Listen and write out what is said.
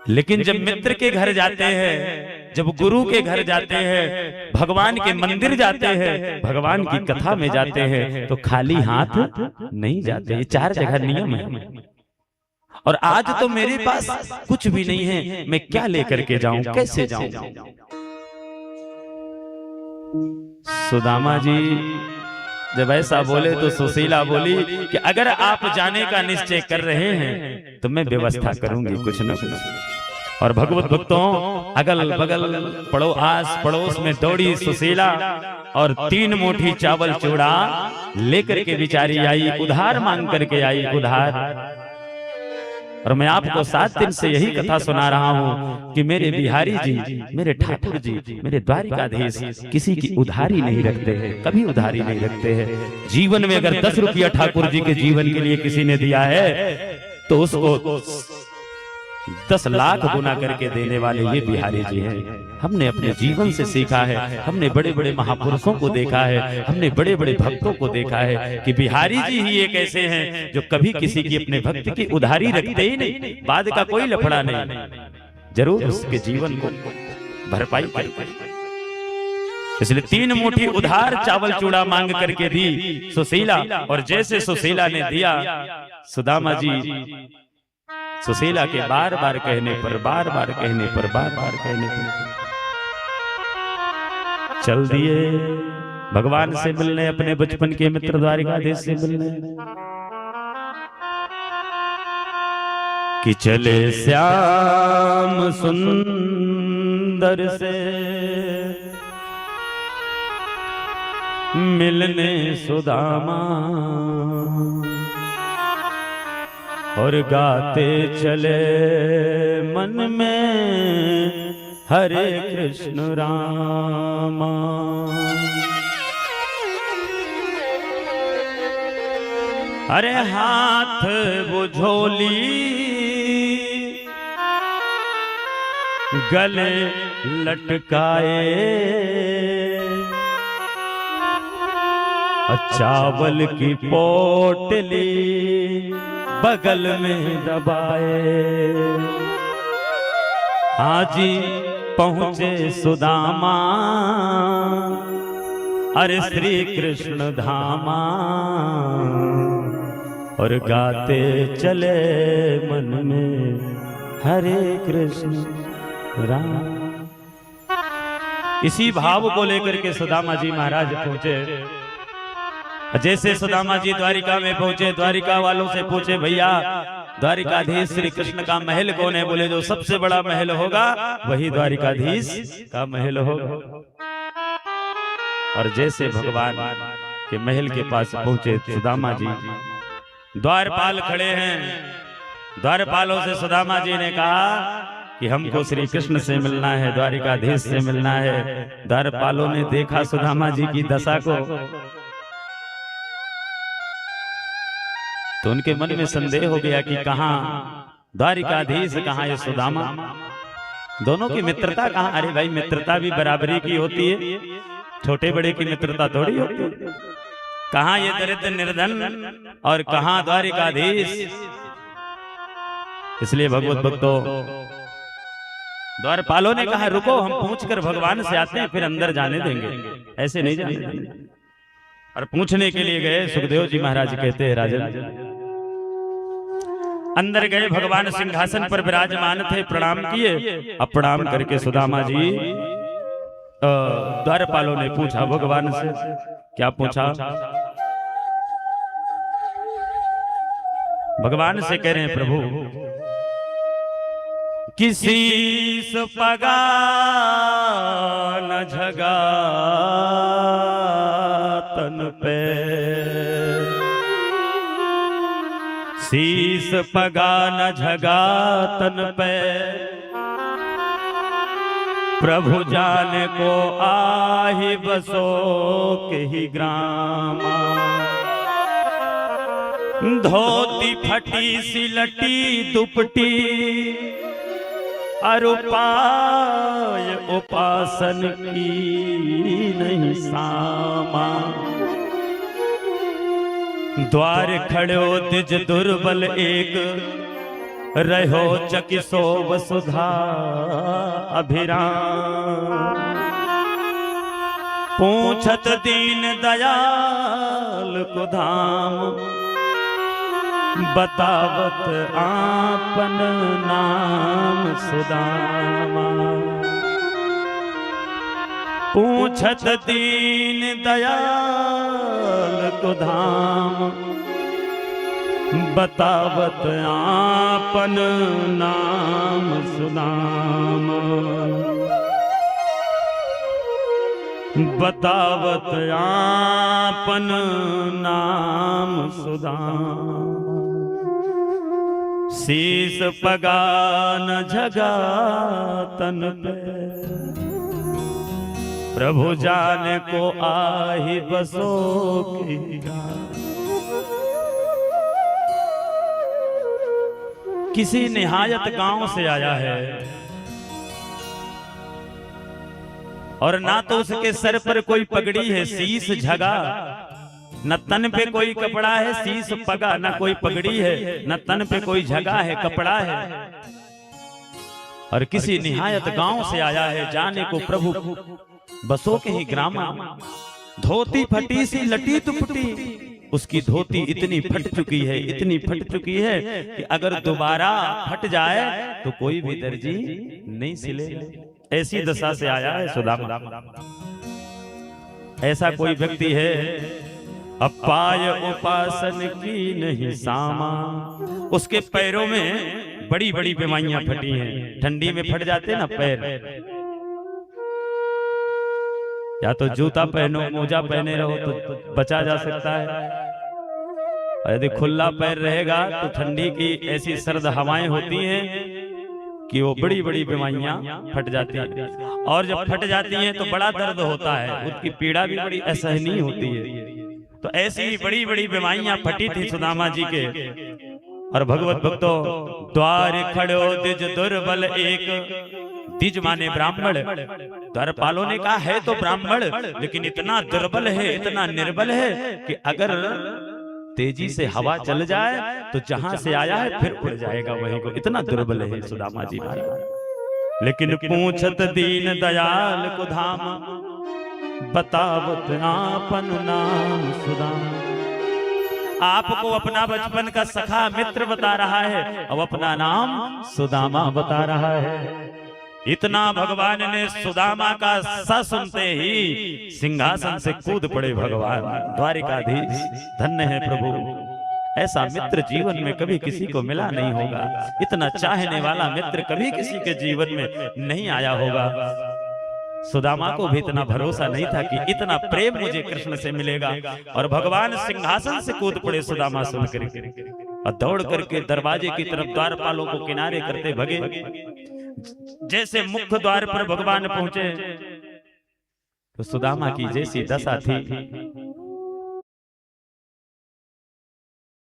लेकिन जब मित्र के घर जाते हैं, जब गुरु के घर जाते हैं, भगवान के मंदिर जाते हैं, भगवान की कथा में जाते हैं, तो खाली हाथ नहीं जाते। ये 4 जगह नियम है। और आज तो मेरे पास कुछ भी नहीं है, मैं क्या लेकर के जाऊं, कैसे जाऊं? सुदामा जी जब ऐसा बोले तो सुशीला बोली कि अगर आप जाने का निश्चय कर रहे हैं तो मैं व्यवस्था करूंगी कुछ न कुछ। और भगवत भक्तों, अगल बगल आस पड़ोस में दौड़ी सुशीला और 3 मुट्ठी चावल चूड़ा लेकर के बिचारी आई, उधार मांग करके आई, उधार। और मैं आपको 7 दिन से यही कथा सुना रहा हूं कि मेरे बिहारी जी, मेरे ठाकुर जी, मेरे द्वारिकाधीश किसी की उधारी नहीं रखते हैं, कभी उधारी नहीं रखते हैं। जीवन में अगर 10 रुपया ठाकुर जी के जीवन के लिए किसी ने दिया है तो उसको 10 लाख गुना करके देने वाले ये बिहारी जी हैं। हमने अपने जीवन से सीखा है, हमने बड़े बड़े महापुरुषों को देखा है, हमने बड़े बड़े भक्तों को देखा है कि बिहारी जी ही एक ऐसे हैं जो कभी किसी की अपने भक्त की उधारी रखते ही नहीं, बाद का कोई लफड़ा नहीं, जरूर उसके जीवन को भरपाई करते। इसलिए 3 मुट्ठी उधार चावल चूड़ा मांग करके दी सुशीला। और जैसे सुशीला ने दिया, सुदामा जी सुशीला के बार बार कहने पर, बार बार कहने पर, बार बार कहने पर चल दिए भगवान से मिलने, अपने बचपन के मित्र द्वारिकाधीश से मिलने। कि चले श्याम सुंदर से मिलने सुदामा, और गाते चले मन में हरे कृष्ण रामा। अरे हाथ वो झोली गले लटकाए, चावल की पोटली बगल में दबाए। हाजी पहुंचे सुदामा, अरे श्री कृष्ण धामा, और गाते चले मन में हरे कृष्ण राम। इसी भाव को लेकर के सुदामा जी महाराज पहुंचे। जैसे सुदामा जी द्वारिका में पहुंचे, द्वारिका वालों से पूछे, भैया द्वारिकाधीश श्री कृष्ण का महल कौन है? बोले जो सबसे बड़ा महल होगा वही द्वारिकाधीश का महल होगा। और जैसे भगवान के महल के पास पहुंचे सुदामा जी, द्वारपाल खड़े हैं। द्वारपालों से सुदामा जी ने कहा कि हमको श्री कृष्ण से मिलना है, द्वारिकाधीश से मिलना है। द्वारपालों ने देखा सुदामा जी की दशा को तो उनके मन में संदेह हो गया कि कहां द्वारिकाधीश, कहां ये सुदामा, दोनों की मित्रता कहां? अरे भाई, मित्रता भी बराबरी की होती है, छोटे बड़े की मित्रता थोड़ी होती है। कहां ये दरिद्र निर्धन और कहां द्वारिकाधीश? इसलिए भगवत भक्तों, द्वारपालों ने कहा रुको, हम पूछकर भगवान से आते हैं, फिर अंदर जाने देंगे, ऐसे नहीं जाने देंगे। और पूछने के लिए गए। सुखदेव जी महाराज कहते हैं, राजन अंदर गए, भगवान सिंहासन पर विराजमान थे, प्रणाम किए। अब प्रणाम करके सुदामा जी, द्वारपालों ने पूछा भगवान से, क्या पूछा? भगवान से कह रहे हैं, प्रभु किसी से पगा न झगा तन पे, शीस पगा न झगा तन पे, प्रभु जाने को आही बसो के ही ग्रामा। धोती फटी सिलटी दुपटी, अरुपाय उपासन की नहीं सामा। द्वार खड़ो तिज दुर्बल एक, रहो चकिसो वसुधा अभिराम। पूछत दीन दयाल को धाम, बतावत आपन नाम सुदामा। पूछत दीन दयाल को धाम, बतावत आपन नाम सुदामा। बतावत आपन नाम सुदामा। शीस पगा न झगा तन पे, प्रभु जाने को आही बसो की। किसी निहायत गांव से आया है और ना तो उसके सर पर कोई पगड़ी है, शीस झगा, न तन पे कोई कपड़ा है, शीस पगा, न कोई पगड़ी है, न तन पे कोई झगा है, कपड़ा है। और किसी निहायत गांव से आया है, जाने को प्रभु बसो के ही ग्रामा। धोती फटी सी लटी तुपटी, उसकी धोती इतनी फट चुकी है, इतनी फट चुकी है कि अगर दोबारा फट जाए तो कोई भी दर्जी नहीं सिलेगा। ऐसी दशा से आया है सुदामा। ऐसा कोई व्यक्ति है, अपाय उपासन की नहीं सामा। उसके पैरों में बड़ी बड़ी बीमारियां फटी हैं। ठंडी में फट जाते ना पैर, या तो जूता पहनो, मोजा पहने रहो तो बचा जा सकता है। और यदि खुला पैर रहेगा तो ठंडी की ऐसी सर्द हवाएं होती हैं कि वो बड़ी बड़ी बीमारियां फट जाती हैं। और जब फट जाती हैं तो बड़ा दर्द होता है, उसकी पीड़ा भी बड़ी असहनीय होती है। तो ऐसी बड़ी बड़ी बीमारियां फटी थी सुदामा जी के। और भगवत भक्तों, द्वार खड़ो दिज दुर्बल एक, दिज माने ब्राह्मण। द्वारपालों ने कहा है तो ब्राह्मण, लेकिन इतना दुर्बल है, इतना निर्बल है कि अगर तेजी से हवा चल जाए तो जहां से आया है फिर उड़ जाएगा वहीं को। इतना दुर्बल है सुदामा जी महाराज। लेकिन पूछत दीन दयाल को धाम, बतावत आपन नाम सुदामा। आपको अपना बचपन का सखा मित्र बता रहा है और अपना नाम सुदामा बता रहा है। इतना भगवान ने सुदामा का सा सुनते ही सिंहासन से कूद पड़े भगवान। द्वारिकाधीश धन्य है प्रभु, ऐसा मित्र जीवन में कभी किसी को मिला नहीं होगा। इतना चाहने वाला मित्र कभी किसी के जीवन में नहीं आया होगा। सुदामा को भी इतना भरोसा नहीं था कि इतना प्रेम मुझे कृष्ण से मिलेगा। और भगवान सिंहासन से कूद पड़े सुदामा सुनकर और दौड़ करके दरवाजे की तरफ द्वारपालों को किनारे करते भगे। जैसे मुख्य द्वार पर भगवान पहुंचे तो सुदामा की जैसी दशा थी